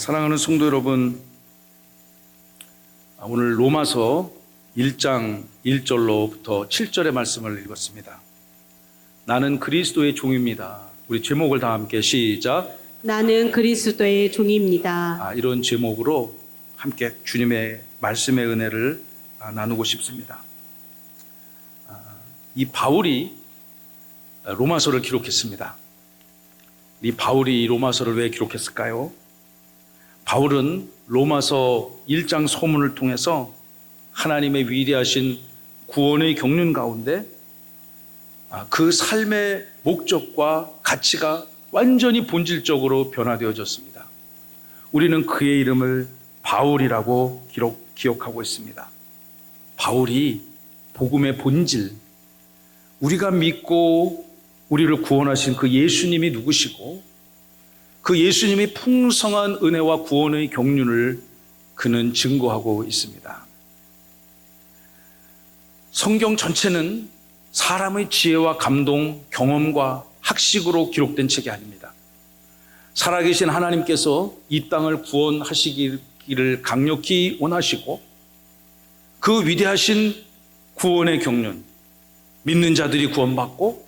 사랑하는 성도 여러분, 오늘 로마서 1장 1절로부터 7절의 말씀을 읽었습니다. 나는 그리스도의 종입니다. 우리 제목을 다 함께 시작. 나는 그리스도의 종입니다. 이런 제목으로 함께 주님의 말씀의 은혜를 나누고 싶습니다. 이 바울이 로마서를 기록했습니다. 이 바울이 이 로마서를 왜 기록했을까요? 바울은 로마서 1장 서문을 통해서 하나님의 위대하신 구원의 경륜 가운데 그 삶의 목적과 가치가 완전히 본질적으로 변화되어졌습니다. 우리는 그의 이름을 바울이라고 기억하고 있습니다. 바울이 복음의 본질, 우리가 믿고 우리를 구원하신 그 예수님이 누구시고 그 예수님이 풍성한 은혜와 구원의 경륜을 그는 증거하고 있습니다. 성경 전체는 사람의 지혜와 감동, 경험과 학식으로 기록된 책이 아닙니다. 살아계신 하나님께서 이 땅을 구원하시기를 강력히 원하시고 그 위대하신 구원의 경륜, 믿는 자들이 구원받고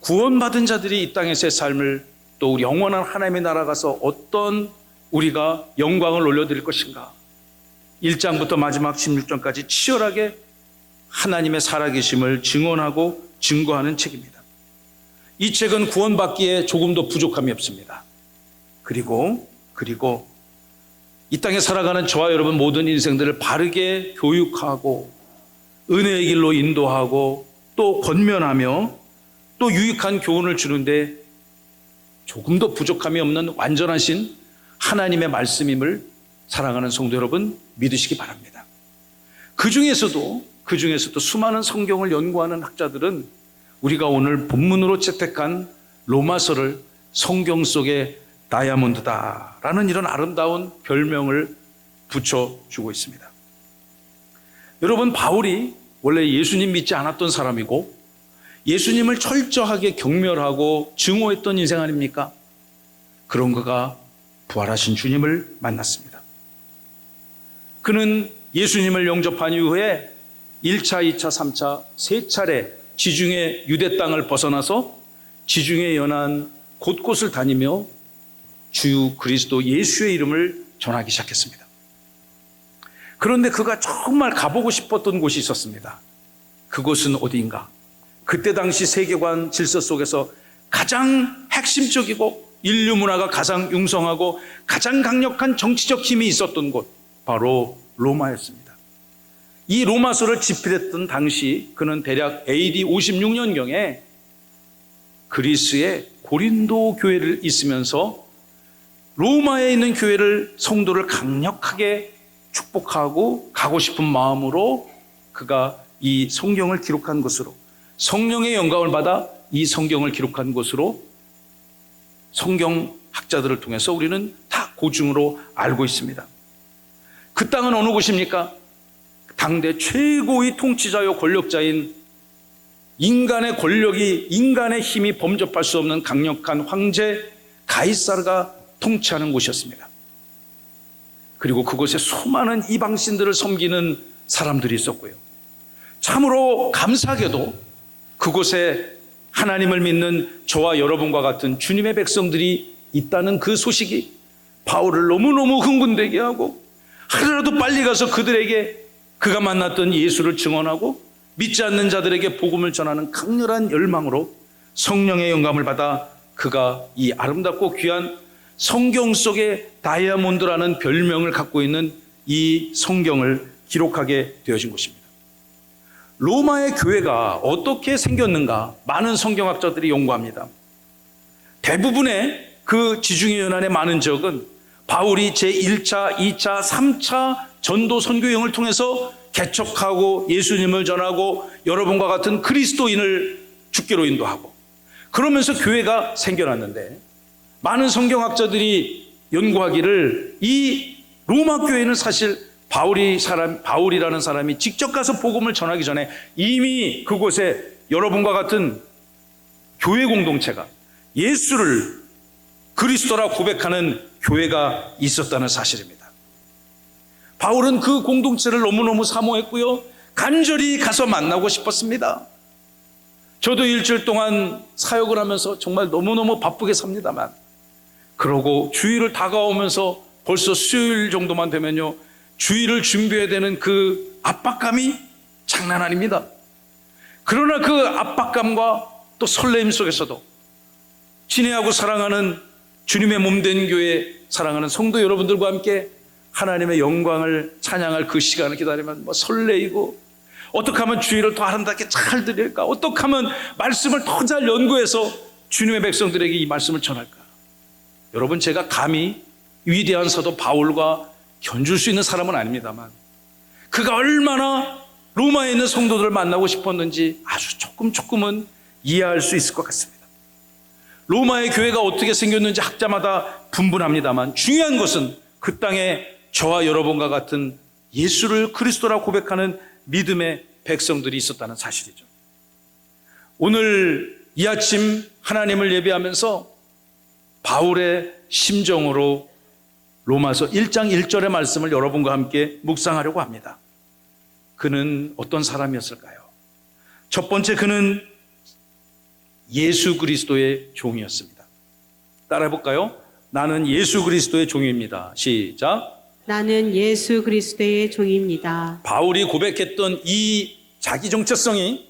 구원받은 자들이 이 땅에서의 삶을 또 우리 영원한 하나님의 나라 가서 어떤 우리가 영광을 올려드릴 것인가, 1장부터 마지막 16장까지 치열하게 하나님의 살아계심을 증언하고 증거하는 책입니다. 이 책은 구원받기에 조금도 부족함이 없습니다. 그리고 이 땅에 살아가는 저와 여러분 모든 인생들을 바르게 교육하고 은혜의 길로 인도하고 또 권면하며 또 유익한 교훈을 주는데 조금도 부족함이 없는 완전하신 하나님의 말씀임을 사랑하는 성도 여러분 믿으시기 바랍니다. 그 중에서도 수많은 성경을 연구하는 학자들은 우리가 오늘 본문으로 채택한 로마서를 성경 속의 다이아몬드다라는 이런 아름다운 별명을 붙여주고 있습니다. 여러분, 바울이 원래 예수님 믿지 않았던 사람이고 예수님을 철저하게 경멸하고 증오했던 인생 아닙니까? 그런 그가 부활하신 주님을 만났습니다. 그는 예수님을 영접한 이후에 1차, 2차, 3차, 3차례 지중해 유대 땅을 벗어나서 지중해 연안 곳곳을 다니며 주 그리스도 예수의 이름을 전하기 시작했습니다. 그런데 그가 정말 가보고 싶었던 곳이 있었습니다. 그곳은 어디인가? 그때 당시 세계관 질서 속에서 가장 핵심적이고 인류 문화가 가장 융성하고 가장 강력한 정치적 힘이 있었던 곳, 바로 로마였습니다. 이 로마서를 집필했던 당시 그는 대략 AD 56년경에 그리스의 고린도 교회를 있으면서 로마에 있는 교회를 성도를 강력하게 축복하고 가고 싶은 마음으로 그가 이 성경을 기록한 것으로, 성령의 영감을 받아 이 성경을 기록한 것으로 성경학자들을 통해서 우리는 다 고증으로 알고 있습니다. 그 땅은 어느 곳입니까? 당대 최고의 통치자요 권력자인 인간의 권력이, 인간의 힘이 범접할 수 없는 강력한 황제 가이사르가 통치하는 곳이었습니다. 그리고 그곳에 수많은 이방신들을 섬기는 사람들이 있었고요. 참으로 감사하게도 그곳에 하나님을 믿는 저와 여러분과 같은 주님의 백성들이 있다는 그 소식이 바울을 너무너무 흥분되게 하고 하루라도 빨리 가서 그들에게 그가 만났던 예수를 증언하고 믿지 않는 자들에게 복음을 전하는 강렬한 열망으로 성령의 영감을 받아 그가 이 아름답고 귀한 성경 속의 다이아몬드라는 별명을 갖고 있는 이 성경을 기록하게 되어진 것입니다. 로마의 교회가 어떻게 생겼는가 많은 성경학자들이 연구합니다. 대부분의 그 지중해 연안의 많은 지역은 바울이 제1차, 2차, 3차 전도 선교행을 통해서 개척하고 예수님을 전하고 여러분과 같은 그리스도인을 주께로 인도하고 그러면서 교회가 생겨났는데, 많은 성경학자들이 연구하기를 이 로마 교회는 사실 바울이라는 사람이 직접 가서 복음을 전하기 전에 이미 그곳에 여러분과 같은 교회 공동체가 예수를 그리스도라 고백하는 교회가 있었다는 사실입니다. 바울은 그 공동체를 너무너무 사모했고요. 간절히 가서 만나고 싶었습니다. 저도 일주일 동안 사역을 하면서 정말 너무너무 바쁘게 삽니다만, 그러고 주일을 다가오면서 벌써 수요일 정도만 되면요, 주일을 준비해야 되는 그 압박감이 장난 아닙니다. 그러나 그 압박감과 또 설레임 속에서도 친애하고 사랑하는 주님의 몸된 교회, 사랑하는 성도 여러분들과 함께 하나님의 영광을 찬양할 그 시간을 기다리면 설레이고, 어떻게 하면 주일을 더 아름답게 잘 드릴까, 어떻게 하면 말씀을 더 잘 연구해서 주님의 백성들에게 이 말씀을 전할까. 여러분, 제가 감히 위대한 사도 바울과 견줄 수 있는 사람은 아닙니다만, 그가 얼마나 로마에 있는 성도들을 만나고 싶었는지 아주 조금은 이해할 수 있을 것 같습니다. 로마의 교회가 어떻게 생겼는지 학자마다 분분합니다만, 중요한 것은 그 땅에 저와 여러분과 같은 예수를 그리스도라 고백하는 믿음의 백성들이 있었다는 사실이죠. 오늘 이 아침 하나님을 예배하면서 바울의 심정으로 로마서 1장 1절의 말씀을 여러분과 함께 묵상하려고 합니다. 그는 어떤 사람이었을까요? 첫 번째, 그는 예수 그리스도의 종이었습니다. 따라해 볼까요? 나는 예수 그리스도의 종입니다. 시작. 나는 예수 그리스도의 종입니다. 바울이 고백했던 이 자기 정체성이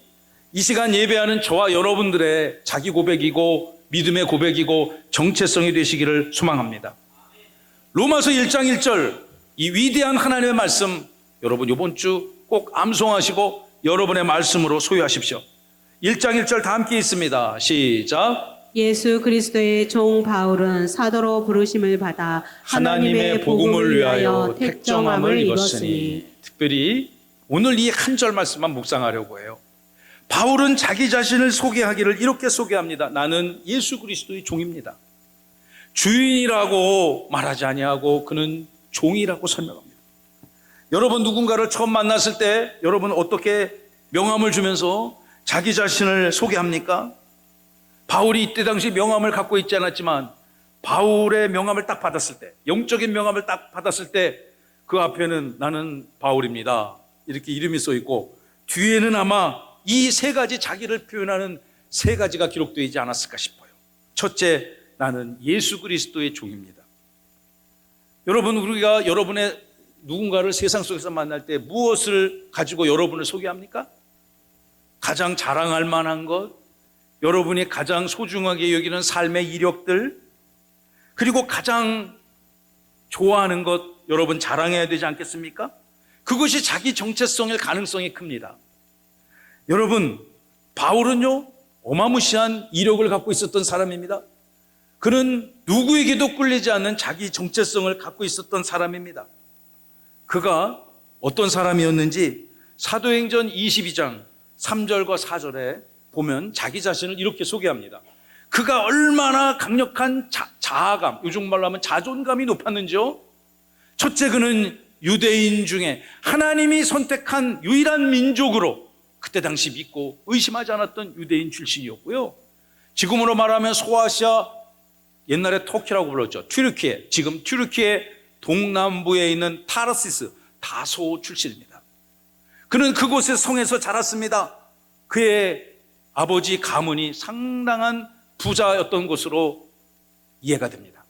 이 시간 예배하는 저와 여러분들의 자기 고백이고 믿음의 고백이고 정체성이 되시기를 소망합니다. 로마서 1장 1절, 이 위대한 하나님의 말씀, 여러분 이번 주 꼭 암송하시고 여러분의 말씀으로 소유하십시오. 1장 1절 다 함께 있습니다. 시작. 예수 그리스도의 종 바울은 사도로 부르심을 받아 하나님의 복음을 위하여 택정함을 입었으니. 특별히 오늘 이 한 절 말씀만 묵상하려고 해요. 바울은 자기 자신을 소개하기를 이렇게 소개합니다. 나는 예수 그리스도의 종입니다. 주인이라고 말하지 아니하고 그는 종이라고 설명합니다. 여러분, 누군가를 처음 만났을 때 여러분 어떻게 명함을 주면서 자기 자신을 소개합니까? 바울이 이때 당시 명함을 갖고 있지 않았지만 바울의 명함을 딱 받았을 때, 영적인 명함을 딱 받았을 때 그 앞에는 나는 바울입니다, 이렇게 이름이 써 있고, 뒤에는 아마 이 세 가지 자기를 표현하는 세 가지가 기록되어 있지 않았을까 싶어요. 첫째, 나는 예수 그리스도의 종입니다. 여러분, 우리가 여러분의 누군가를 세상 속에서 만날 때 무엇을 가지고 여러분을 소개합니까? 가장 자랑할 만한 것, 여러분이 가장 소중하게 여기는 삶의 이력들, 그리고 가장 좋아하는 것 여러분 자랑해야 되지 않겠습니까? 그것이 자기 정체성일 가능성이 큽니다. 여러분, 바울은요 어마무시한 이력을 갖고 있었던 사람입니다. 그는 누구에게도 꿀리지 않는 자기 정체성을 갖고 있었던 사람입니다. 그가 어떤 사람이었는지 사도행전 22장 3절과 4절에 보면 자기 자신을 이렇게 소개합니다. 그가 얼마나 강력한 자아감, 요즘 말로 하면 자존감이 높았는지요. 첫째, 그는 유대인 중에 하나님이 선택한 유일한 민족으로 그때 당시 믿고 의심하지 않았던 유대인 출신이었고요. 지금으로 말하면 소아시아, 옛날에 터키라고 불렀죠. 튀르키예, 지금 튀르키예 동남부에 있는 타르시스, 다소 출신입니다. 그는 그곳의 성에서 자랐습니다. 그의 아버지 가문이 상당한 부자였던 것으로 이해가 됩니다.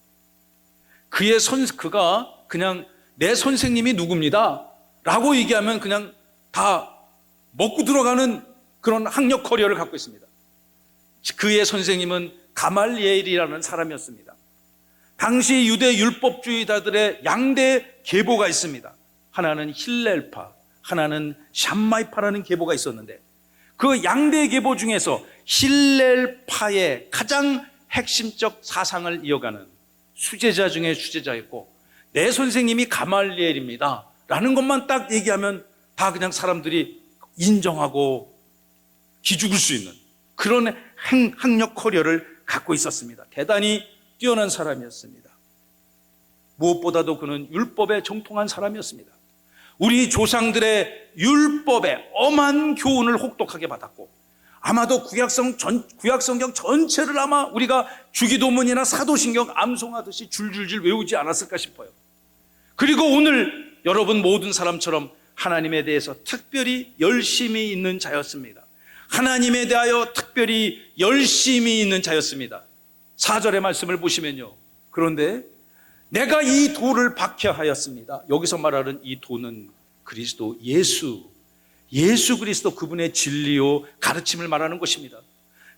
그가 그냥 내 선생님이 누굽니다 라고 얘기하면 그냥 다 먹고 들어가는 그런 학력 커리어를 갖고 있습니다. 그의 선생님은 가말리엘이라는 사람이었습니다. 당시 유대 율법주의자들의 양대 계보가 있습니다. 하나는 힐렐파, 하나는 샴마이파라는 계보가 있었는데, 그 양대 계보 중에서 힐렐파의 가장 핵심적 사상을 이어가는 수제자 중에 수제자였고, 내 선생님이 가말리엘입니다 라는 것만 딱 얘기하면 다 그냥 사람들이 인정하고 기죽을 수 있는 그런 학력 커리어를 갖고 있었습니다. 대단히 뛰어난 사람이었습니다. 무엇보다도 그는 율법에 정통한 사람이었습니다. 우리 조상들의 율법에 엄한 교훈을 혹독하게 받았고, 아마도 구약성경 전체를 아마 우리가 주기도문이나 사도신경 암송하듯이 줄줄줄 외우지 않았을까 싶어요. 그리고 오늘 여러분 모든 사람처럼 하나님에 대해서 특별히 열심히 있는 자였습니다. 하나님에 대하여 특별히 열심히 있는 자였습니다. 4절의 말씀을 보시면요. 그런데 내가 이 도를 박해하였습니다. 여기서 말하는 이 도는 그리스도 예수 그리스도 그분의 진리요 가르침을 말하는 것입니다.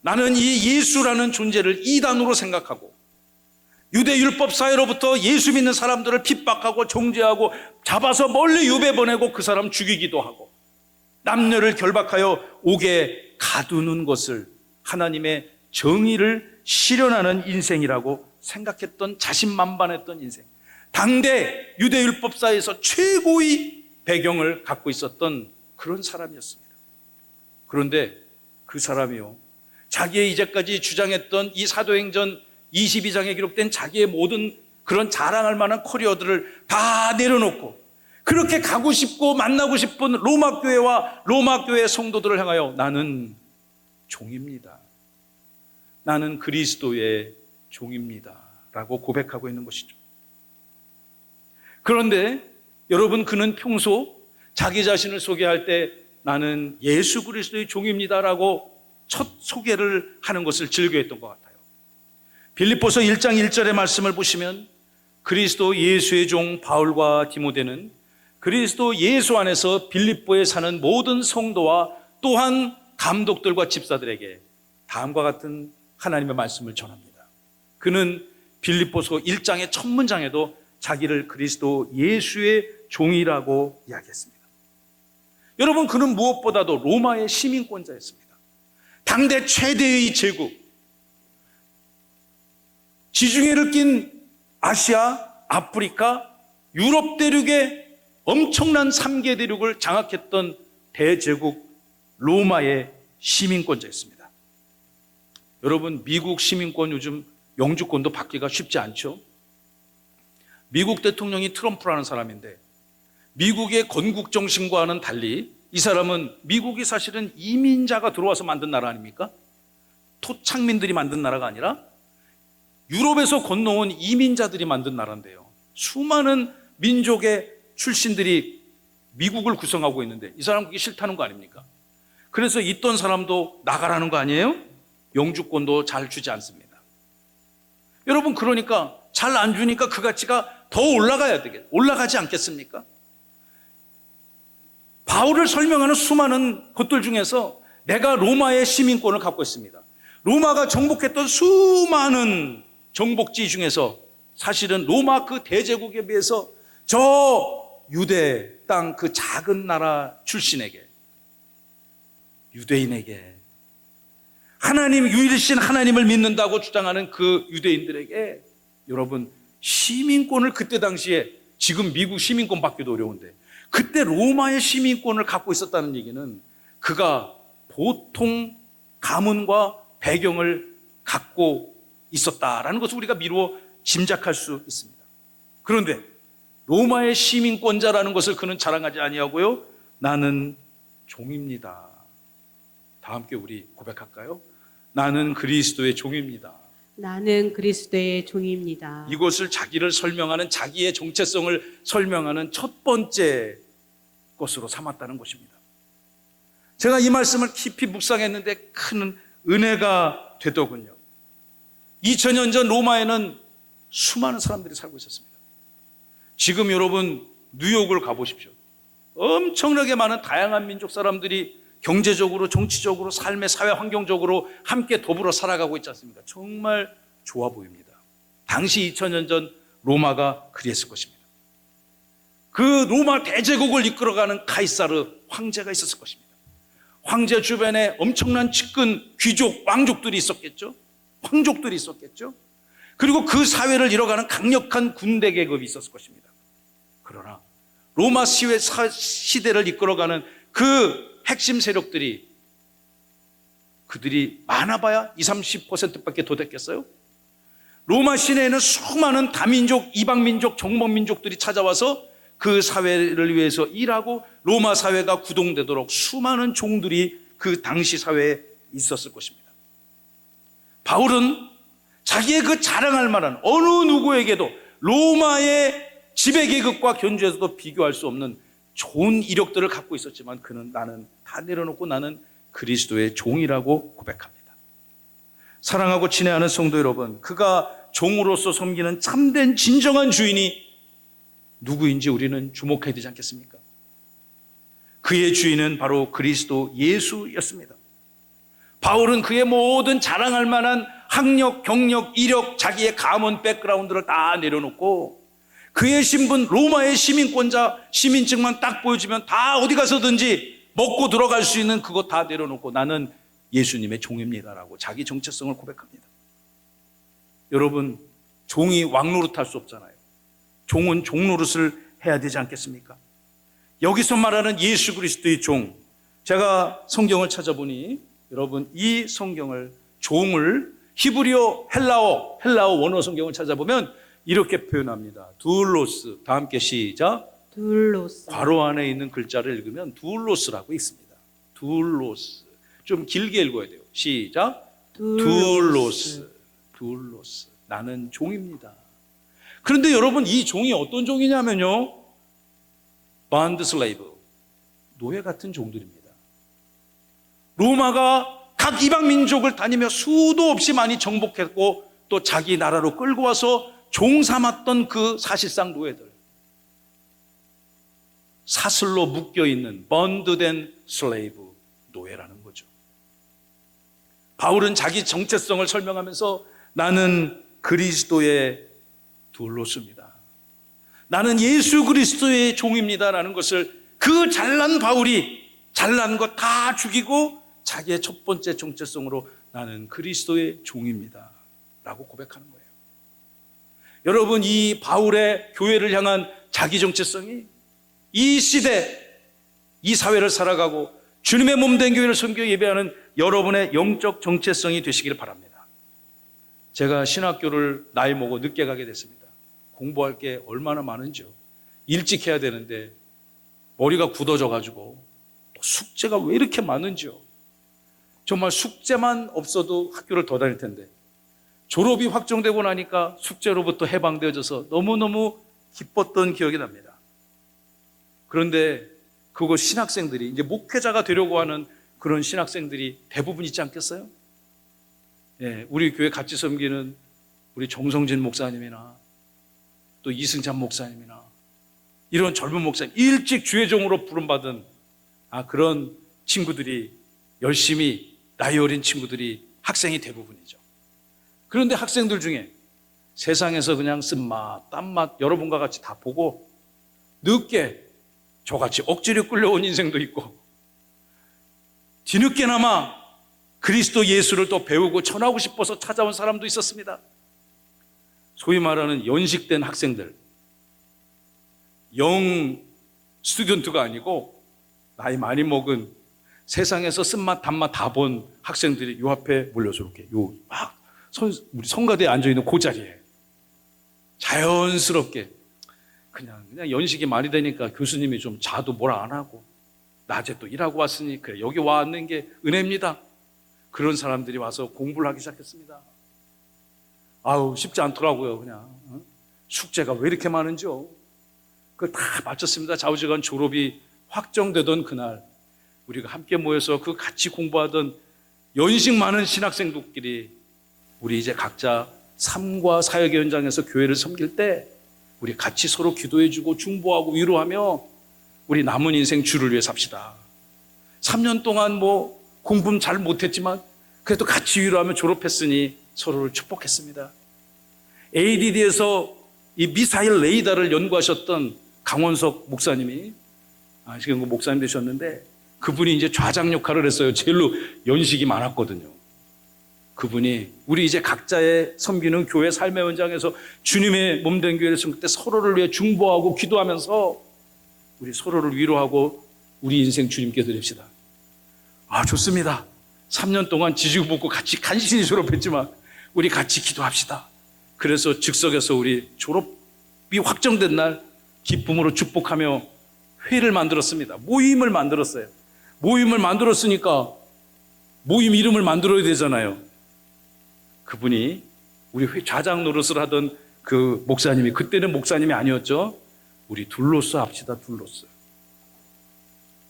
나는 이 예수라는 존재를 이단으로 생각하고 유대 율법 사회로부터 예수 믿는 사람들을 핍박하고 정죄하고 잡아서 멀리 유배 보내고 그 사람 죽이기도 하고 남녀를 결박하여 옥에 가두는 것을 하나님의 정의를 실현하는 인생이라고 생각했던, 자신만반했던 인생, 당대 유대 율법 사회에서 최고의 배경을 갖고 있었던 그런 사람이었습니다. 그런데 그 사람이요, 자기의 이제까지 주장했던 이 사도행전 22장에 기록된 자기의 모든 그런 자랑할 만한 커리어들을 다 내려놓고 그렇게 가고 싶고 만나고 싶은 로마 교회와 로마 교회 성도들을 향하여 나는 종입니다. 나는 그리스도의 종입니다. 라고 고백하고 있는 것이죠. 그런데 여러분, 그는 평소 자기 자신을 소개할 때 나는 예수 그리스도의 종입니다 라고 첫 소개를 하는 것을 즐겨했던 것 같아요. 빌립보서 1장 1절의 말씀을 보시면 그리스도 예수의 종 바울과 디모데는 그리스도 예수 안에서 빌립보에 사는 모든 성도와 또한 감독들과 집사들에게 다음과 같은 하나님의 말씀을 전합니다. 그는 빌립보서 1장의 첫 문장에도 자기를 그리스도 예수의 종이라고 이야기했습니다. 여러분, 그는 무엇보다도 로마의 시민권자였습니다. 당대 최대의 제국, 지중해를 낀 아시아, 아프리카, 유럽 대륙의 엄청난 3개 대륙을 장악했던 대제국 로마의 시민권자였습니다. 여러분, 미국 시민권 요즘 영주권도 받기가 쉽지 않죠. 미국 대통령이 트럼프라는 사람인데 미국의 건국 정신과는 달리 이 사람은 미국이 사실은 이민자가 들어와서 만든 나라 아닙니까? 토착민들이 만든 나라가 아니라 유럽에서 건너온 이민자들이 만든 나라인데요. 수많은 민족의 출신들이 미국을 구성하고 있는데 이 사람 그게 싫다는 거 아닙니까? 그래서 있던 사람도 나가라는 거 아니에요? 영주권도 잘 주지 않습니다. 여러분, 그러니까 잘 안 주니까 그 가치가 더 올라가지 않겠습니까? 바울을 설명하는 수많은 것들 중에서 내가 로마의 시민권을 갖고 있습니다. 로마가 정복했던 수많은 정복지 중에서 사실은 로마 그 대제국에 비해서 저 유대 땅 그 작은 나라 출신에게, 유대인에게, 하나님 유일신 하나님을 믿는다고 주장하는 그 유대인들에게 여러분 시민권을 그때 당시에, 지금 미국 시민권 받기도 어려운데 그때 로마의 시민권을 갖고 있었다는 얘기는 그가 보통 가문과 배경을 갖고 있었다라는 것을 우리가 미루어 짐작할 수 있습니다. 그런데 로마의 시민권자라는 것을 그는 자랑하지 아니하고요, 나는 종입니다. 다 함께 우리 고백할까요? 나는 그리스도의 종입니다. 나는 그리스도의 종입니다. 이것을 자기를 설명하는, 자기의 정체성을 설명하는 첫 번째 것으로 삼았다는 것입니다. 제가 이 말씀을 깊이 묵상했는데 큰 은혜가 되더군요. 2000년 전 로마에는 수많은 사람들이 살고 있었습니다. 지금 여러분 뉴욕을 가보십시오. 엄청나게 많은 다양한 민족 사람들이 경제적으로, 정치적으로, 삶의 사회 환경적으로 함께 더불어 살아가고 있지 않습니까? 정말 좋아 보입니다. 당시 2000년 전 로마가 그랬을 것입니다. 그 로마 대제국을 이끌어가는 카이사르 황제가 있었을 것입니다. 황제 주변에 엄청난 측근 귀족, 왕족들이 있었겠죠. 황족들이 있었겠죠. 그리고 그 사회를 이뤄가는 강력한 군대 계급이 있었을 것입니다. 그러나 로마 시대를 이끌어가는 그 핵심 세력들이, 그들이 많아봐야 20, 30%밖에 더 됐겠어요? 로마 시내에는 수많은 다민족, 이방민족, 정복민족들이 찾아와서 그 사회를 위해서 일하고 로마 사회가 구동되도록 수많은 종들이 그 당시 사회에 있었을 것입니다. 바울은 자기의 그 자랑할 만한 어느 누구에게도 로마의 지배계급과 견주에서도 비교할 수 없는 좋은 이력들을 갖고 있었지만 그는 나는 다 내려놓고 나는 그리스도의 종이라고 고백합니다. 사랑하고 친애하는 성도 여러분, 그가 종으로서 섬기는 참된 진정한 주인이 누구인지 우리는 주목해야 되지 않겠습니까? 그의 주인은 바로 그리스도 예수였습니다. 바울은 그의 모든 자랑할 만한 학력, 경력, 이력, 자기의 가문 백그라운드를 다 내려놓고 그의 신분, 로마의 시민권자, 시민증만 딱 보여주면 다 어디 가서든지 먹고 들어갈 수 있는 그거 다 내려놓고 나는 예수님의 종입니다라고 자기 정체성을 고백합니다. 여러분, 종이 왕노릇할 수 없잖아요. 종은 종노릇을 해야 되지 않겠습니까? 여기서 말하는 예수 그리스도의 종, 제가 성경을 찾아보니 여러분 이 성경을 종을 히브리어, 헬라어 원어 성경을 찾아보면 이렇게 표현합니다. 두울로스, 다 함께 시작. 둘로스. 괄호 안에 있는 글자를 읽으면 두울로스라고 있습니다. 두울로스. 좀 길게 읽어야 돼요. 시작. 두울로스. 두울로스. 나는 종입니다. 그런데 여러분 이 종이 어떤 종이냐면요, 반드 슬레이브, 노예 같은 종들입니다. 로마가 각 이방 민족을 다니며 수도 없이 많이 정복했고 또 자기 나라로 끌고 와서 종 삼았던 그 사실상 노예들, 사슬로 묶여있는 번드된 슬레이브, 노예라는 거죠. 바울은 자기 정체성을 설명하면서 나는 그리스도의 둘로스입니다, 나는 예수 그리스도의 종입니다라는 것을 그 잘난 바울이 잘난 것 다 죽이고 자기의 첫 번째 정체성으로 나는 그리스도의 종입니다 라고 고백하는 거예요. 여러분, 이 바울의 교회를 향한 자기 정체성이 이 시대, 이 사회를 살아가고 주님의 몸된 교회를 섬겨 예배하는 여러분의 영적 정체성이 되시기를 바랍니다. 제가 신학교를 나이 먹어 늦게 가게 됐습니다. 공부할 게 얼마나 많은지요. 일찍 해야 되는데 머리가 굳어져가지고 숙제가 왜 이렇게 많은지요. 정말 숙제만 없어도 학교를 더 다닐 텐데 졸업이 확정되고 나니까 숙제로부터 해방되어져서 너무너무 기뻤던 기억이 납니다. 그런데 그거 신학생들이 이제 목회자가 되려고 하는 그런 신학생들이 대부분 있지 않겠어요? 예, 우리 교회 같이 섬기는 우리 정성진 목사님이나 또 이승찬 목사님이나 이런 젊은 목사님, 일찍 주의종으로 부름받은 그런 친구들이 열심히 나이 어린 친구들이 학생이 대부분이죠. 그런데 학생들 중에 세상에서 그냥 쓴맛, 딴맛 여러분과 같이 다 보고 늦게 저같이 억지로 끌려온 인생도 있고 뒤늦게나마 그리스도 예수를 또 배우고 전하고 싶어서 찾아온 사람도 있었습니다. 소위 말하는 연식된 학생들, 영 스튜던트가 아니고 나이 많이 먹은 세상에서 쓴맛 단맛 다 본 학생들이 요 앞에 몰려서 이렇게 우리 성가대에 앉아있는 그 자리에 자연스럽게 그냥 연식이 많이 되니까 교수님이 좀 자도 뭐라 안 하고 낮에 또 일하고 왔으니 그래 여기 와 앉는 게 은혜입니다. 그런 사람들이 와서 공부를 하기 시작했습니다. 쉽지 않더라고요. 그냥 숙제가 왜 이렇게 많은지요. 그걸 다 마쳤습니다. 좌우지간 졸업이 확정되던 그날 우리가 함께 모여서 그 같이 공부하던 연식 많은 신학생들끼리 우리 이제 각자 삶과 사역의 현장에서 교회를 섬길 때 우리 같이 서로 기도해주고 중보하고 위로하며 우리 남은 인생 주를 위해 삽시다. 3년 동안 공부는 잘 못했지만 그래도 같이 위로하며 졸업했으니 서로를 축복했습니다. ADD에서 이 미사일 레이더를 연구하셨던 강원석 목사님이 지금 그 목사님 되셨는데 그분이 이제 좌장 역할을 했어요. 제일로 연식이 많았거든요. 그분이 우리 이제 각자의 섬기는 교회 삶의 현장에서 주님의 몸된 교회를 섬길 때 서로를 위해 중보하고 기도하면서 우리 서로를 위로하고 우리 인생 주님께 드립시다. 좋습니다. 3년 동안 지지고 볶고 같이 간신히 졸업했지만 우리 같이 기도합시다. 그래서 즉석에서 우리 졸업이 확정된 날 기쁨으로 축복하며 회를 만들었습니다. 모임을 만들었어요. 모임을 만들었으니까 모임 이름을 만들어야 되잖아요. 그분이 우리 좌장 노릇을 하던 그 목사님이, 그때는 목사님이 아니었죠. 우리 둘로서 합시다. 둘로서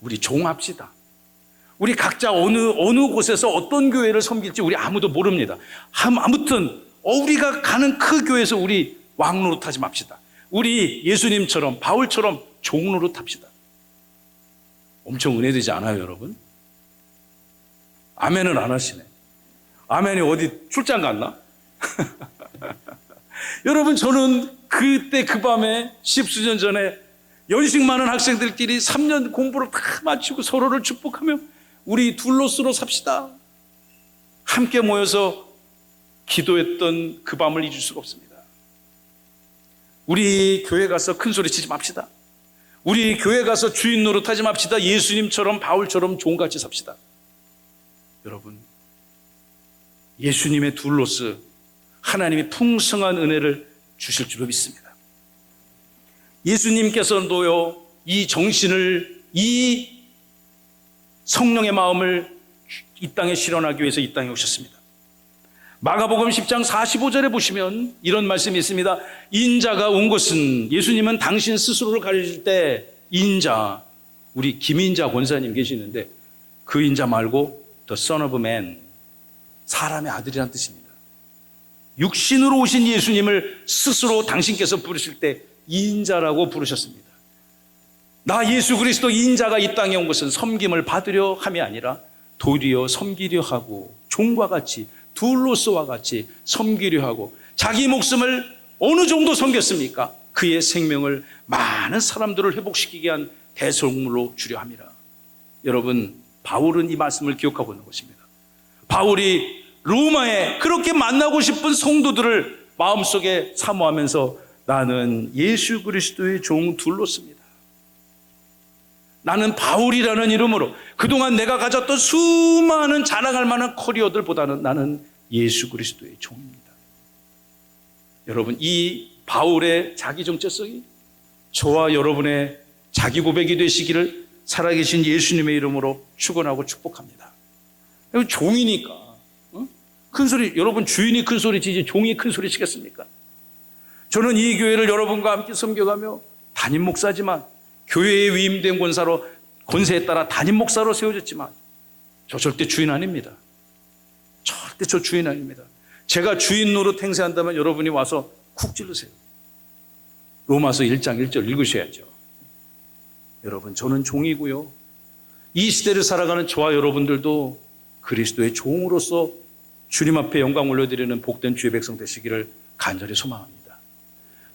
우리 종합시다. 우리 각자 어느 곳에서 어떤 교회를 섬길지 우리 아무도 모릅니다. 아무튼 우리가 가는 그 교회에서 우리 왕노릇하지 맙시다. 우리 예수님처럼 바울처럼 종노릇합시다. 엄청 은혜되지 않아요, 여러분? 아멘은 안 하시네. 아멘이 어디 출장 갔나? 여러분, 저는 그때 그 밤에 십수년 전에 연식 많은 학생들끼리 3년 공부를 다 마치고 서로를 축복하며 우리 둘로스로 삽시다. 함께 모여서 기도했던 그 밤을 잊을 수가 없습니다. 우리 교회 가서 큰 소리 치지 맙시다. 우리 교회 가서 주인 노릇하지 맙시다. 예수님처럼 바울처럼 종같이 삽시다. 여러분, 예수님의 둘로서 하나님이 풍성한 은혜를 주실 줄로 믿습니다. 예수님께서도요, 이 정신을, 이 성령의 마음을 이 땅에 실현하기 위해서 이 땅에 오셨습니다. 마가복음 10장 45절에 보시면 이런 말씀이 있습니다. 인자가 온 것은, 예수님은 당신 스스로를 가르칠 때 인자, 우리 김인자 권사님 계시는데 그 인자 말고 the son of man, 사람의 아들이란 뜻입니다. 육신으로 오신 예수님을 스스로 당신께서 부르실 때 인자라고 부르셨습니다. 나 예수 그리스도 인자가 이 땅에 온 것은 섬김을 받으려 함이 아니라 도리어 섬기려 하고, 종과 같이 둘로스와 같이 섬기려 하고, 자기 목숨을 어느 정도 섬겼습니까? 그의 생명을 많은 사람들을 회복시키게 한 대속물로 주려 함이라. 여러분, 바울은 이 말씀을 기억하고 있는 것입니다. 바울이 로마에 그렇게 만나고 싶은 성도들을 마음속에 사모하면서 나는 예수 그리스도의 종 둘로스입니다. 나는 바울이라는 이름으로 그동안 내가 가졌던 수많은 자랑할 만한 커리어들보다는 나는 예수 그리스도의 종입니다. 여러분, 이 바울의 자기 정체성이 저와 여러분의 자기 고백이 되시기를 살아계신 예수님의 이름으로 축원하고 축복합니다. 종이니까 큰 소리, 여러분 주인이 큰 소리 치지 종이 큰 소리 치겠습니까? 저는 이 교회를 여러분과 함께 섬겨가며 담임 목사지만, 교회에 위임된 권사로, 권세에 따라 담임 목사로 세워졌지만 저 절대 주인 아닙니다. 절대 저 주인 아닙니다. 제가 주인 노릇 행세한다면 여러분이 와서 쿡 찔르세요. 로마서 1장 1절 읽으셔야죠. 여러분, 저는 종이고요, 이 시대를 살아가는 저와 여러분들도 그리스도의 종으로서 주님 앞에 영광 올려드리는 복된 주의 백성 되시기를 간절히 소망합니다.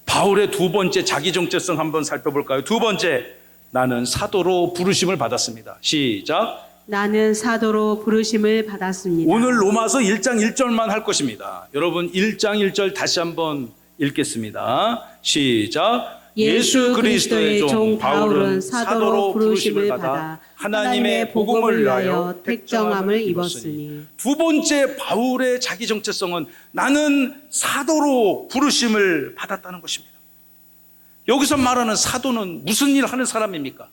바울의 두 번째 자기 정체성 한번 살펴볼까요? 두 번째, 나는 사도로 부르심을 받았습니다. 시작. 나는 사도로 부르심을 받았습니다. 오늘 로마서 1장 1절만 할 것입니다. 여러분, 1장 1절 다시 한번 읽겠습니다. 시작. 예수 그리스도의 종 바울은 사도로 부르심을 받아 하나님의 복음을 위하여 택정함을 입었으니. 두 번째 바울의 자기 정체성은 나는 사도로 부르심을 받았다는 것입니다. 여기서 말하는 사도는 무슨 일을 하는 사람입니까?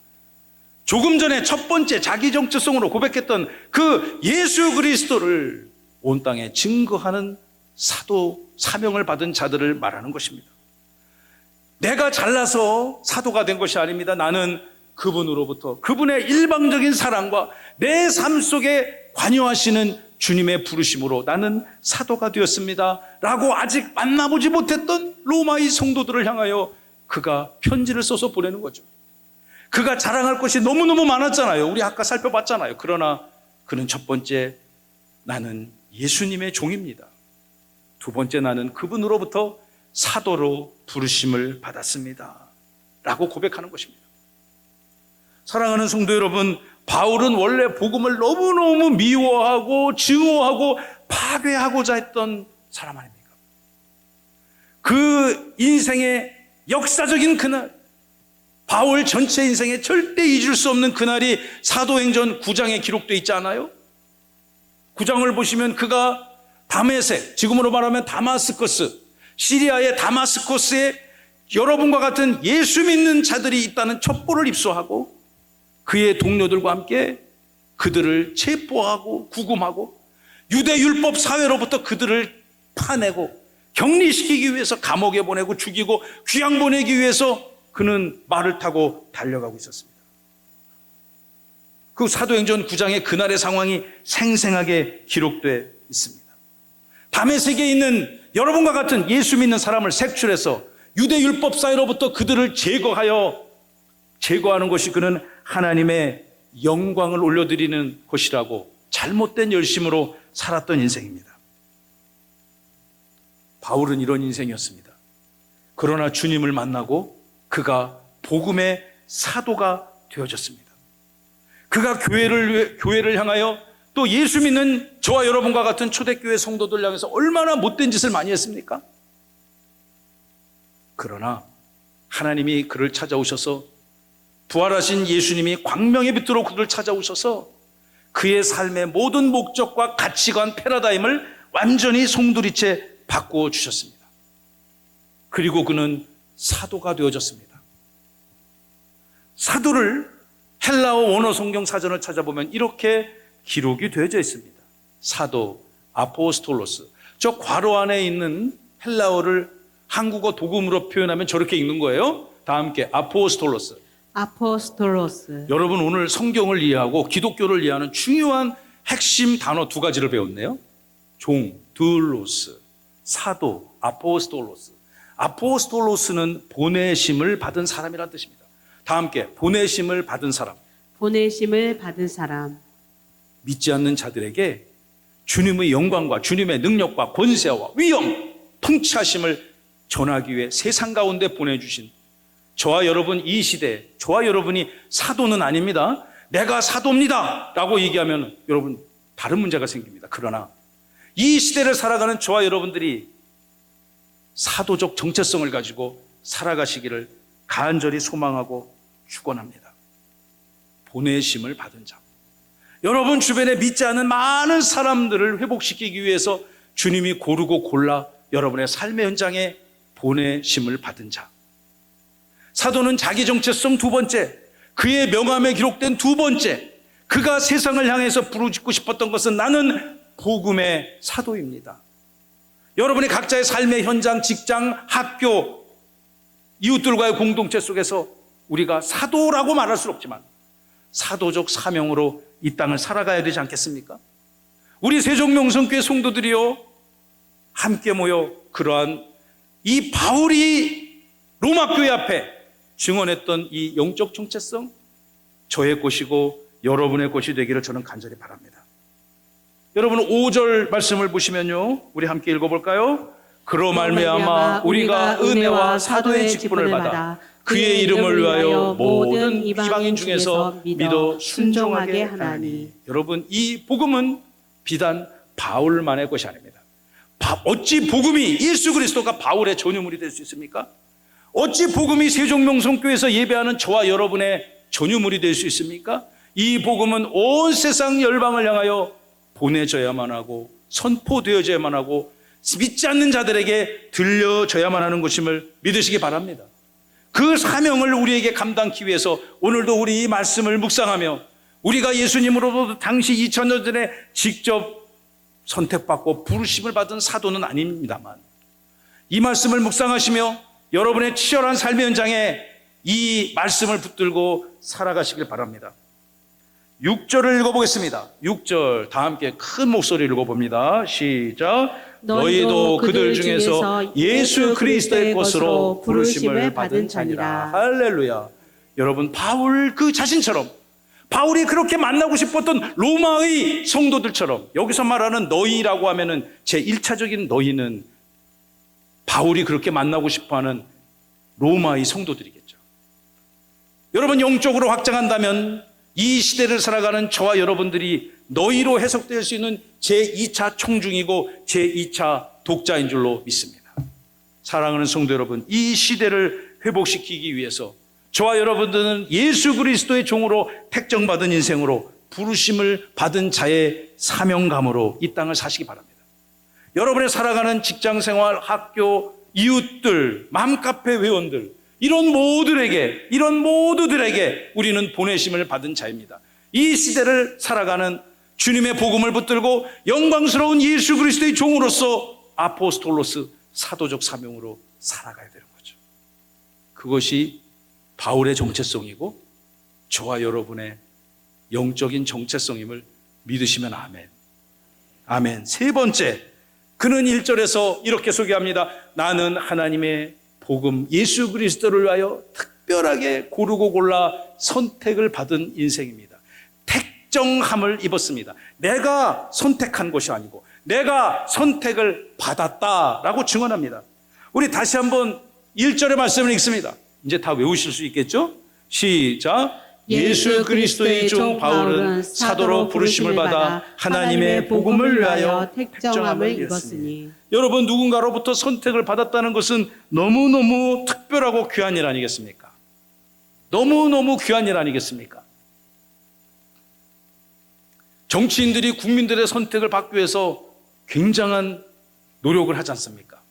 조금 전에 첫 번째 자기 정체성으로 고백했던 그 예수 그리스도를 온 땅에 증거하는 사도 사명을 받은 자들을 말하는 것입니다. 내가 잘나서 사도가 된 것이 아닙니다. 나는 그분으로부터, 그분의 일방적인 사랑과 내 삶 속에 관여하시는 주님의 부르심으로 나는 사도가 되었습니다 라고 아직 만나보지 못했던 로마의 성도들을 향하여 그가 편지를 써서 보내는 거죠. 그가 자랑할 것이 너무너무 많았잖아요. 우리 아까 살펴봤잖아요. 그러나 그는 첫 번째, 나는 예수님의 종입니다. 두 번째, 나는 그분으로부터 사도로 부르심을 받았습니다 라고 고백하는 것입니다. 사랑하는 성도 여러분, 바울은 원래 복음을 너무너무 미워하고 증오하고 파괴하고자 했던 사람 아닙니까? 그 인생의 역사적인 그날, 바울 전체 인생에 절대 잊을 수 없는 그날이 사도행전 9장에 기록되어 있지 않아요? 9장을 보시면 그가 다메섹, 지금으로 말하면 다마스커스, 시리아의 다마스커스에 여러분과 같은 예수 믿는 자들이 있다는 첩보를 입수하고 그의 동료들과 함께 그들을 체포하고 구금하고 유대 율법 사회로부터 그들을 파내고 격리시키기 위해서 감옥에 보내고 죽이고 귀양 보내기 위해서 그는 말을 타고 달려가고 있었습니다. 그 사도행전 9장에 그날의 상황이 생생하게 기록되어 있습니다. 다메섹에 있는 여러분과 같은 예수 믿는 사람을 색출해서 유대 율법 사회로부터 그들을 제거하는 것이 그는 하나님의 영광을 올려드리는 것이라고 잘못된 열심으로 살았던 인생입니다. 바울은 이런 인생이었습니다. 그러나 주님을 만나고 그가 복음의 사도가 되어졌습니다. 그가 교회를 향하여 또 예수 믿는 저와 여러분과 같은 초대교회 성도들 향해서 얼마나 못된 짓을 많이 했습니까? 그러나 하나님이 그를 찾아오셔서 부활하신 예수님이 광명의 빛으로 그를 찾아오셔서 그의 삶의 모든 목적과 가치관, 패러다임을 완전히 송두리째 바꾸어 주셨습니다. 그리고 그는 사도가 되어졌습니다. 사도를 헬라어 원어 성경 사전을 찾아보면 이렇게 기록이 되어져 있습니다. 사도, 아포스톨로스. 저 괄호 안에 있는 헬라어를 한국어 도금으로 표현하면 저렇게 읽는 거예요. 다 함께 아포스톨로스. 아포스톨로스. 여러분 오늘 성경을 이해하고 기독교를 이해하는 중요한 핵심 단어 두 가지를 배웠네요. 종, 둘로스, 사도, 아포스톨로스. 아포스톨로스는 보내심을 받은 사람이라는 뜻입니다. 다 함께 보내심을 받은 사람. 보내심을 받은 사람. 믿지 않는 자들에게 주님의 영광과 주님의 능력과 권세와 위엄, 통치하심을 전하기 위해 세상 가운데 보내주신 저와 여러분 이 시대에 저와 여러분이 사도는 아닙니다. 내가 사도입니다 라고 얘기하면 여러분 다른 문제가 생깁니다. 그러나 이 시대를 살아가는 저와 여러분들이 사도적 정체성을 가지고 살아가시기를 간절히 소망하고 축원합니다. 보내심을 받은 자. 여러분 주변에 믿지 않는 많은 사람들을 회복시키기 위해서 주님이 고르고 골라 여러분의 삶의 현장에 보내심을 받은 자. 사도는 자기 정체성 두 번째, 그의 명함에 기록된 두 번째, 그가 세상을 향해서 부르짖고 싶었던 것은 나는 복음의 사도입니다. 여러분이 각자의 삶의 현장, 직장, 학교, 이웃들과의 공동체 속에서 우리가 사도라고 말할 수 없지만 사도적 사명으로 이 땅을 살아가야 되지 않겠습니까? 우리 세종명성교회 성도들이요 함께 모여 그러한 이 바울이 로마교회 앞에 증언했던 이 영적 정체성 저의 것이고 여러분의 것이 되기를 저는 간절히 바랍니다. 여러분 5절 말씀을 보시면요 우리 함께 읽어볼까요? 그로 말미암아 우리가 은혜와 사도의 직분을 받아 그의 이름을 위하여 모든 이방인 중에서 믿어 순종하게 하나니. 여러분 이 복음은 비단 바울만의 것이 아닙니다. 어찌 복음이 예수 그리스도가 바울의 전유물이 될 수 있습니까? 어찌 복음이 세종명성교회에서 예배하는 저와 여러분의 전유물이 될 수 있습니까? 이 복음은 온 세상 열방을 향하여 보내져야만 하고 선포되어져야만 하고 믿지 않는 자들에게 들려져야만 하는 것임을 믿으시기 바랍니다. 그 사명을 우리에게 감당하기 위해서 오늘도 우리 이 말씀을 묵상하며 우리가 예수님으로부터 당시 2000년 전에 직접 선택받고 부르심을 받은 사도는 아닙니다만 이 말씀을 묵상하시며 여러분의 치열한 삶의 현장에 이 말씀을 붙들고 살아가시길 바랍니다. 6절을 읽어보겠습니다. 6절 다 함께 큰 목소리를 읽어봅니다. 시작. 너희도 그들 중에서 예수 그리스도의 것으로 부르심을 받은 자니라. 할렐루야. 여러분 바울 그 자신처럼 바울이 그렇게 만나고 싶었던 로마의 성도들처럼 여기서 말하는 너희라고 하면은 제 1차적인 너희는 바울이 그렇게 만나고 싶어하는 로마의 성도들이겠죠. 여러분 영적으로 확장한다면 이 시대를 살아가는 저와 여러분들이 너희로 해석될 수 있는 제2차 총중이고 제2차 독자인 줄로 믿습니다. 사랑하는 성도 여러분, 이 시대를 회복시키기 위해서 저와 여러분들은 예수 그리스도의 종으로 택정받은 인생으로 부르심을 받은 자의 사명감으로 이 땅을 사시기 바랍니다. 여러분의 살아가는 직장생활, 학교, 이웃들, 맘카페 회원들 이런 모두들에게 우리는 보내심을 받은 자입니다. 이 시대를 살아가는 주님의 복음을 붙들고 영광스러운 예수 그리스도의 종으로서 아포스톨로스 사도적 사명으로 살아가야 되는 거죠. 그것이 바울의 정체성이고 저와 여러분의 영적인 정체성임을 믿으시면 아멘. 아멘. 세 번째, 그는 1절에서 이렇게 소개합니다. 나는 하나님의 복음 예수 그리스도를 위하여 특별하게 고르고 골라 선택을 받은 인생입니다. 택정함을 입었습니다. 내가 선택한 것이 아니고 내가 선택을 받았다라고 증언합니다. 우리 다시 한번 1절의 말씀을 읽습니다. 이제 다 외우실 수 있겠죠? 시작. 예수 그리스도의 종 바울은 사도로 부르심을 받아 하나님의 복음을 위하여 택정함을 입었으니. 여러분, 누군가로부터 선택을 받았다는 것은 너무너무 특별하고 귀한 일 아니겠습니까? 너무너무 귀한 일 아니겠습니까? 정치인들이 국민들의 선택을 받기 위해서 굉장한 노력을 하지 않습니까?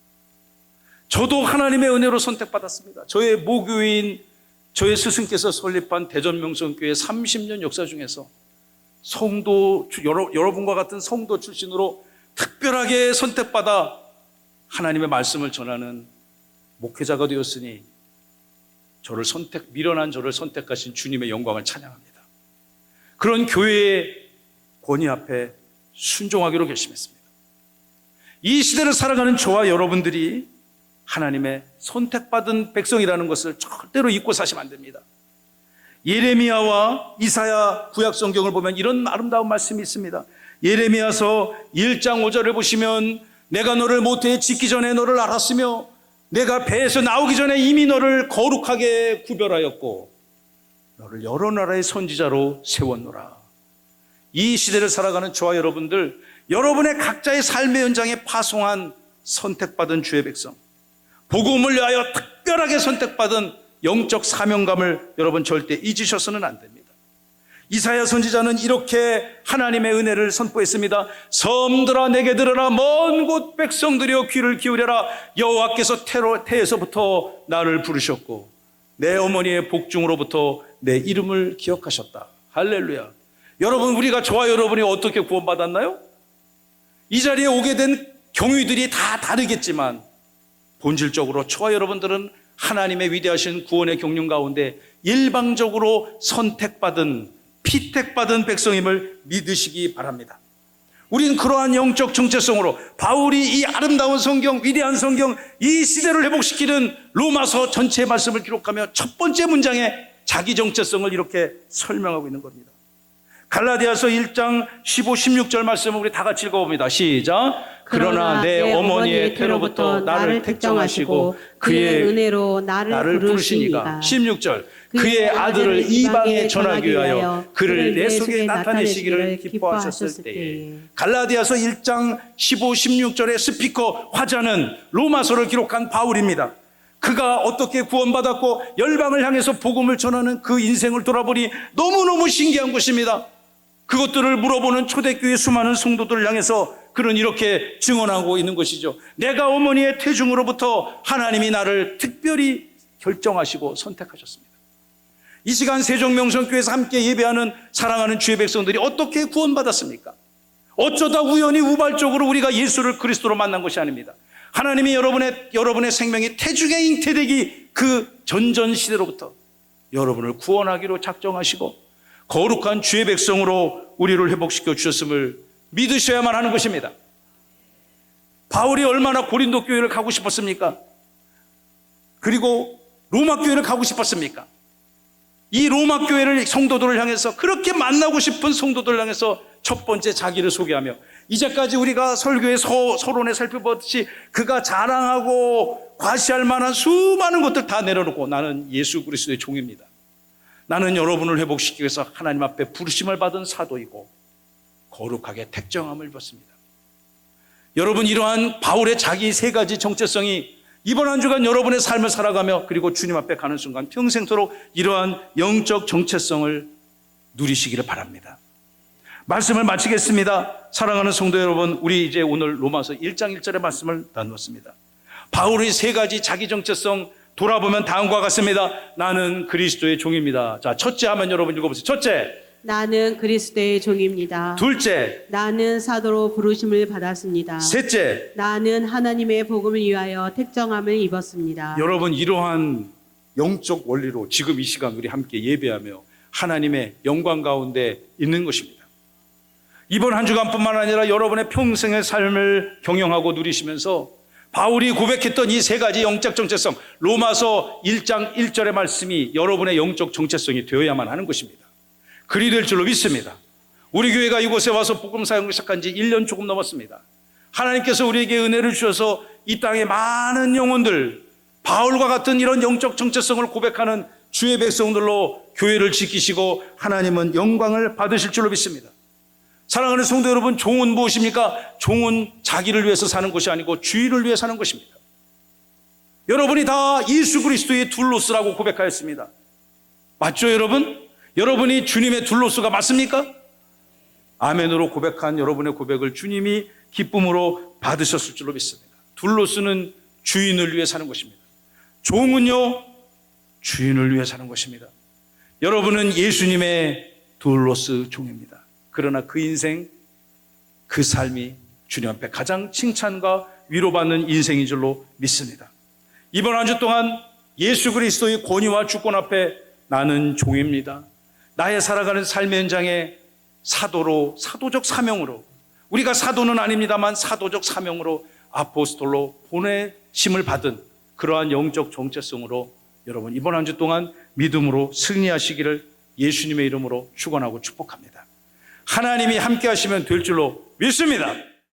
저도 하나님의 은혜로 선택받았습니다. 저의 모교인 저의 스승께서 설립한 대전명성교회 30년 역사 중에서 성도, 여러분과 같은 성도 출신으로 특별하게 선택받아 하나님의 말씀을 전하는 목회자가 되었으니 미련한 저를 선택하신 주님의 영광을 찬양합니다. 그런 교회의 권위 앞에 순종하기로 결심했습니다. 이 시대를 살아가는 저와 여러분들이 하나님의 선택받은 백성이라는 것을 절대로 잊고 사시면 안 됩니다. 예레미야와 이사야 구약 성경을 보면 이런 아름다운 말씀이 있습니다. 예레미야서 1장 5절을 보시면 내가 너를 모태에 짓기 전에 너를 알았으며 내가 배에서 나오기 전에 이미 너를 거룩하게 구별하였고 너를 여러 나라의 선지자로 세웠노라. 이 시대를 살아가는 저와 여러분들, 여러분의 각자의 삶의 현장에 파송한 선택받은 주의 백성, 복음을 위하여 특별하게 선택받은 영적 사명감을 여러분 절대 잊으셔서는 안 됩니다. 이사야 선지자는 이렇게 하나님의 은혜를 선포했습니다. 섬들아 내게 들으라. 먼 곳 백성들이여 귀를 기울여라. 여호와께서 태에서부터 나를 부르셨고 내 어머니의 복중으로부터 내 이름을 기억하셨다. 할렐루야. 여러분, 우리가 저와 여러분이 어떻게 구원받았나요? 이 자리에 오게 된 경위들이 다 다르겠지만 본질적으로 저와 여러분들은 하나님의 위대하신 구원의 경륜 가운데 일방적으로 선택받은, 피택받은 백성임을 믿으시기 바랍니다. 우리는 그러한 영적 정체성으로 바울이 이 아름다운 성경, 위대한 성경, 이 시대를 회복시키는 로마서 전체의 말씀을 기록하며 첫 번째 문장에 자기 정체성을 이렇게 설명하고 있는 겁니다. 갈라디아서 1장 15, 16절 말씀을 우리 다 같이 읽어봅니다. 시작. 그러나 내 어머니의 태로부터 나를 택정하시고 그의 은혜로 나를 부르시니가. 16절. 그의 아들을 이방에 전하기 위하여 그를 내 속에 나타내시기를 기뻐하셨을 때에. 갈라디아서 1장 15, 16절의 스피커 화자는 로마서를 기록한 바울입니다. 그가 어떻게 구원받았고 열방을 향해서 복음을 전하는 그 인생을 돌아보니 너무너무 신기한 것입니다. 그것들을 물어보는 초대교회 수많은 성도들을 향해서 그는 이렇게 증언하고 있는 것이죠. 내가 어머니의 태중으로부터 하나님이 나를 특별히 결정하시고 선택하셨습니다. 이 시간 세종명성교회에서 함께 예배하는 사랑하는 주의 백성들이 어떻게 구원받았습니까? 어쩌다 우연히 우발적으로 우리가 예수를 그리스도로 만난 것이 아닙니다. 하나님이 여러분의 생명이 태중에 잉태되기 그 전전시대로부터 여러분을 구원하기로 작정하시고 거룩한 주의 백성으로 우리를 회복시켜 주셨음을 믿으셔야만 하는 것입니다. 바울이 얼마나 고린도 교회를 가고 싶었습니까? 그리고 로마 교회를 가고 싶었습니까? 이 로마 교회를 성도들을 향해서 그렇게 만나고 싶은 성도들을 향해서 첫 번째 자기를 소개하며 이제까지 우리가 설교의 서론에 살펴봤듯이 그가 자랑하고 과시할 만한 수많은 것들 다 내려놓고 나는 예수 그리스도의 종입니다. 나는 여러분을 회복시키기 위해서 하나님 앞에 부르심을 받은 사도이고 거룩하게 택정함을 입었습니다. 여러분, 이러한 바울의 자기 세 가지 정체성이 이번 한 주간 여러분의 삶을 살아가며 그리고 주님 앞에 가는 순간 평생토록 이러한 영적 정체성을 누리시기를 바랍니다. 말씀을 마치겠습니다. 사랑하는 성도 여러분, 우리 이제 오늘 로마서 1장 1절의 말씀을 나누었습니다. 바울의 세 가지 자기 정체성 돌아보면 다음과 같습니다. 나는 그리스도의 종입니다. 자, 첫째 하면 여러분 읽어보세요. 첫째, 나는 그리스도의 종입니다. 둘째, 나는 사도로 부르심을 받았습니다. 셋째, 나는 하나님의 복음을 위하여 택정함을 입었습니다. 여러분 이러한 영적 원리로 지금 이 시간 우리 함께 예배하며 하나님의 영광 가운데 있는 것입니다. 이번 한 주간뿐만 아니라 여러분의 평생의 삶을 경영하고 누리시면서 바울이 고백했던 이 세 가지 영적 정체성, 로마서 1장 1절의 말씀이 여러분의 영적 정체성이 되어야만 하는 것입니다. 그리 될 줄로 믿습니다. 우리 교회가 이곳에 와서 복음 사역을 시작한 지 1년 조금 넘었습니다. 하나님께서 우리에게 은혜를 주셔서 이 땅에 많은 영혼들, 바울과 같은 이런 영적 정체성을 고백하는 주의 백성들로 교회를 지키시고 하나님은 영광을 받으실 줄로 믿습니다. 사랑하는 성도 여러분, 종은 무엇입니까? 종은 자기를 위해서 사는 것이 아니고 주인을 위해 사는 것입니다. 여러분이 다 예수 그리스도의 둘로스라고 고백하였습니다. 맞죠, 여러분? 여러분이 주님의 둘로스가 맞습니까? 아멘으로 고백한 여러분의 고백을 주님이 기쁨으로 받으셨을 줄로 믿습니다. 둘로스는 주인을 위해 사는 것입니다. 종은요, 주인을 위해 사는 것입니다. 여러분은 예수님의 둘로스 종입니다. 그러나 그 인생, 그 삶이 주님 앞에 가장 칭찬과 위로받는 인생인 줄로 믿습니다. 이번 한 주 동안 예수 그리스도의 권위와 주권 앞에 나는 종입니다. 나의 살아가는 삶의 현장에 사도로, 사도적 사명으로, 우리가 사도는 아닙니다만 사도적 사명으로 아포스톨로 보내심을 받은 그러한 영적 정체성으로 여러분 이번 한 주 동안 믿음으로 승리하시기를 예수님의 이름으로 축원하고 축복합니다. 하나님이 함께 하시면 될 줄로 믿습니다.